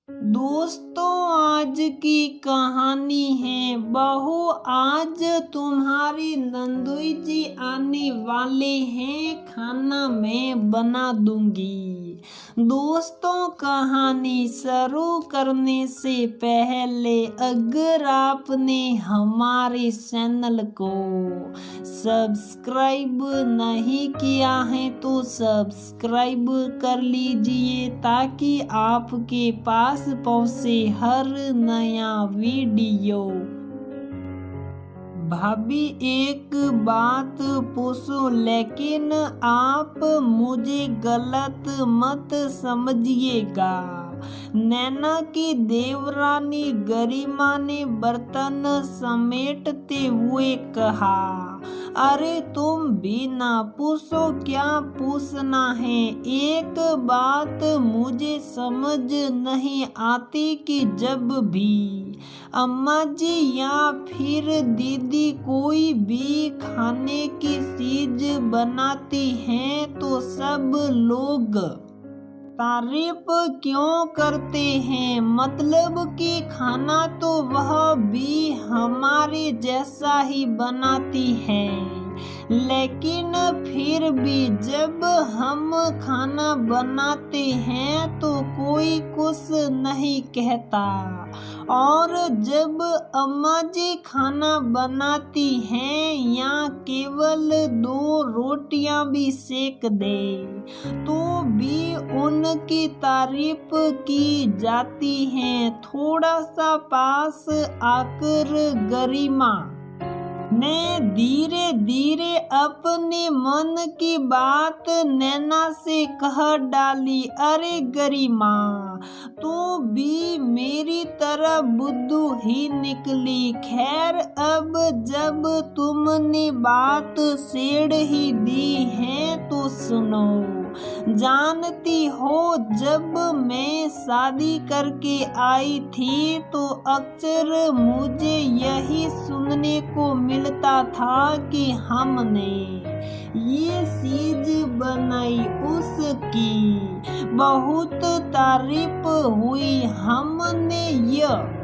दोस्तों, आज की कहानी है बहू। आज तुम्हारी नंदुई जी आने वाले हैं, खाना मैं बना दूंगी। दोस्तों, कहानी शुरू करने से पहले अगर आपने हमारे चैनल को सब्सक्राइब नहीं किया है तो सब्सक्राइब कर लीजिए ताकि आपके पास पहुंचे हर नया वीडियो। भाभी, एक बात पूछो, लेकिन आप मुझे गलत मत समझिएगा। नैना की देवरानी गरिमा ने बर्तन समेटते हुए कहा। अरे तुम भी ना पूछो, क्या पूछना है। एक बात मुझे समझ नहीं आती कि जब भी अम्मा जी या फिर दीदी कोई भी खाने की चीज बनाती हैं तो सब लोग तारीफ क्यों करते हैं। मतलब कि खाना तो वह भी हमारे जैसा ही बनाती है, लेकिन फिर भी जब हम खाना बनाते हैं तो कोई कुछ नहीं कहता, और जब अम्मा जी खाना बनाती हैं या केवल 2 रोटियां भी सेक दे तो भी उनकी तारीफ की जाती है। थोड़ा सा पास आकर गरिमा ने धीरे धीरे अपने मन की बात नैना से कह डाली। अरे गरिमा, तू भी मेरी तरह बुद्धू ही निकली। खैर, अब जब तुमने बात छेड़ ही दी है तो सुनो। जानती हो, जब मैं शादी करके आई थी तो अक्सर मुझे यही सुनने को मिलता था कि हमने ये चीज बनाई, उसकी बहुत तारीफ हुई। हमने यह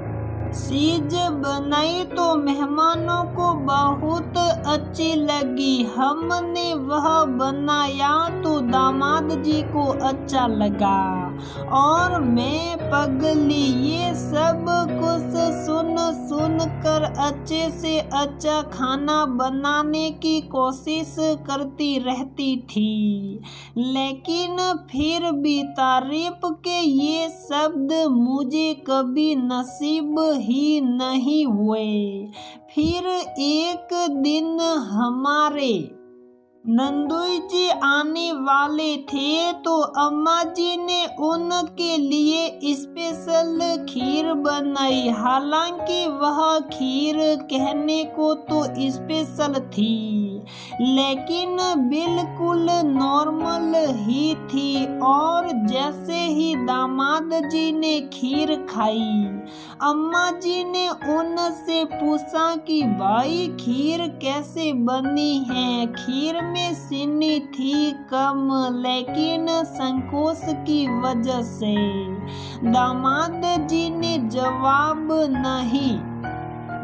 चीज बनाई तो मेहमानों को बहुत अच्छी लगी। हमने वह बनाया तो दामाद जी को अच्छा लगा, और मैं पगली ये सब कुछ सुन कर अच्छे से अच्छा खाना बनाने की कोशिश करती रहती थी, लेकिन फिर भी तारीफ के ये शब्द मुझे कभी नसीब ही नहीं हुए। फिर एक दिन हमारे नंदुई जी आने वाले थे तो अम्मा जी ने उनके लिए स्पेशल खीर बनाई। हालांकि वह खीर कहने को तो स्पेशल थी, लेकिन बिल्कुल नॉर्मल ही थी। और जैसे ही दामाद जी ने खीर खाई, अम्मा जी ने उनसे पूछा कि भाई खीर कैसे बनी है। खीर में चीनी थी कम, लेकिन संकोच की वजह से दामाद जी ने जवाब नहीं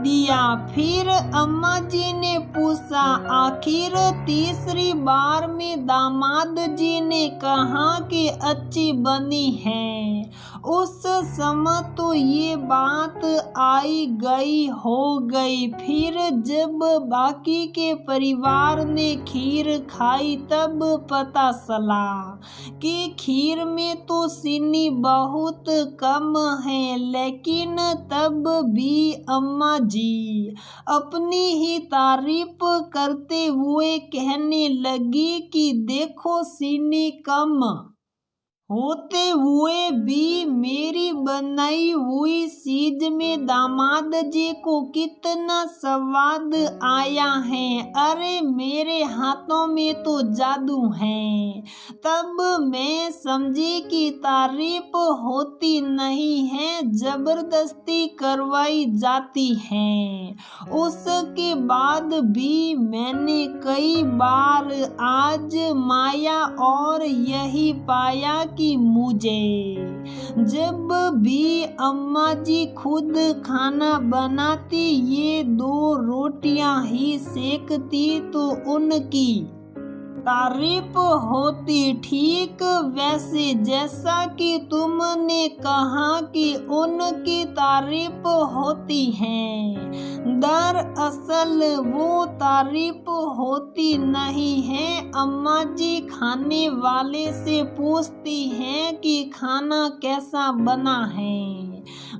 दिया। फिर अम्मा जी ने पूछा। आखिर तीसरी बार में दामाद जी ने कहा कि अच्छी बनी है। उस समय तो ये बात आई गई हो गई। फिर जब बाकी के परिवार ने खीर खाई तब पता चला कि खीर में तो चीनी बहुत कम है, लेकिन तब भी अम्मा जी अपनी ही तारीफ करते हुए कहने लगी कि देखो, चीनी कम होते हुए भी मेरी बनाई हुई चीज में दामाद जी को कितना स्वाद आया है। अरे मेरे हाथों में तो जादू है। तब मैं समझी कि तारीफ होती नहीं है, जबरदस्ती करवाई जाती है। उसके बाद भी मैंने कई बार आजमाया और यही पाया कि मुझे जब भी अम्मा जी खुद खाना बनाती, ये 2 रोटियां ही सेकती तो उनकी तारीफ होती। ठीक वैसे जैसा कि तुमने कहा कि उनकी तारीफ होती है, दरअसल वो तारीफ होती नहीं है। अम्मा जी खाने वाले से पूछती हैं कि खाना कैसा बना है।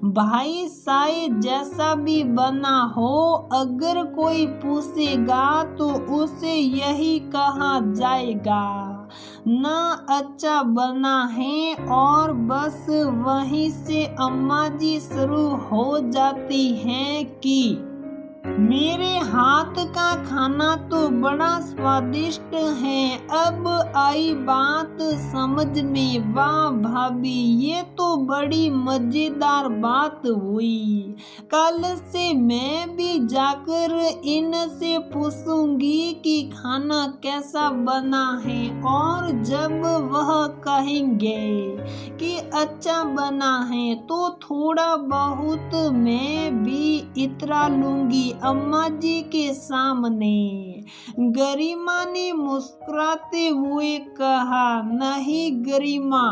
भाई शायद जैसा भी बना हो, अगर कोई पूछेगा तो उसे यही कहा जाएगा ना अच्छा बना है, और बस वहीं से अम्मा जी शुरू हो जाती हैं कि मेरे हाथ का खाना तो बड़ा स्वादिष्ट है। अब आई बात समझ में, वाह भाभी ये तो बड़ी मजेदार बात हुई। कल से मैं भी जाकर इनसे पूछूंगी कि खाना कैसा बना है, और जब वह कहेंगे कि अच्छा बना है तो थोड़ा बहुत मैं भी इतरा लूंगी अम्मा जी के सामने। गरिमा ने मुस्कुराते हुए कहा, नहीं गरिमा,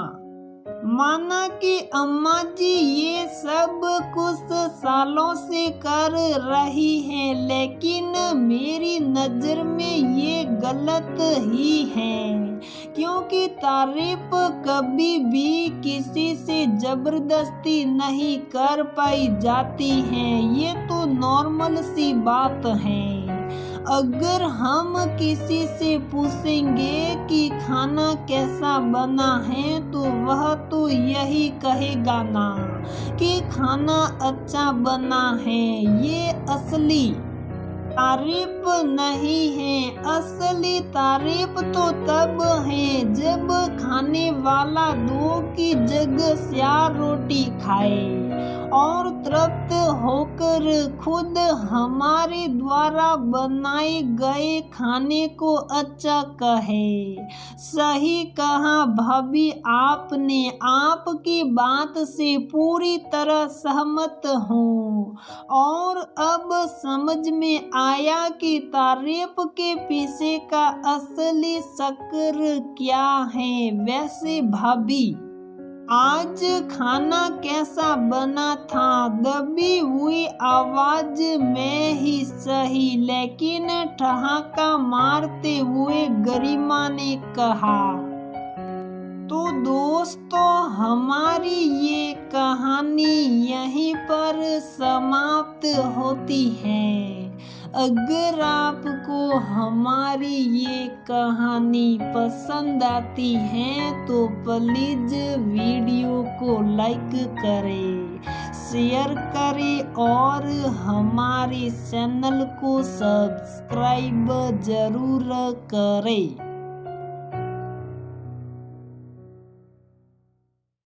माना कि अम्मा जी ये सब कुछ सालों से कर रही हैं, लेकिन मेरी नजर में ये गलत ही है, क्योंकि तारीफ कभी भी किसी से जबरदस्ती नहीं कर पाई जाती है। ये तो नॉर्मल सी बात है। अगर हम किसी से पूछेंगे कि खाना कैसा बना है तो वह तो यही कहेगा ना कि खाना अच्छा बना है। ये असली तारीफ नहीं है। असली तारीफ तो तब है जब खाने वाला 2 की जगह 4 रोटी खाए और तृप्त होकर खुद हमारे द्वारा बनाए गए खाने को अच्छा कहे। सही कहा भाभी आपने, आपकी बात से पूरी तरह सहमत हूँ। और अब समझ में आया कि तारीफ के पीछे का असली शक्कर क्या है। वैसे भाभी आज खाना कैसा बना था? दबी हुई आवाज में ही सही, लेकिन ठहाका मारते हुए गरिमा ने कहा। तो दोस्तों हमारी ये कहानी यहीं पर समाप्त होती है। अगर आपको हमारी ये कहानी पसंद आती है तो प्लीज वीडियो को लाइक करें, शेयर करें और हमारे चैनल को सब्सक्राइब जरूर करें।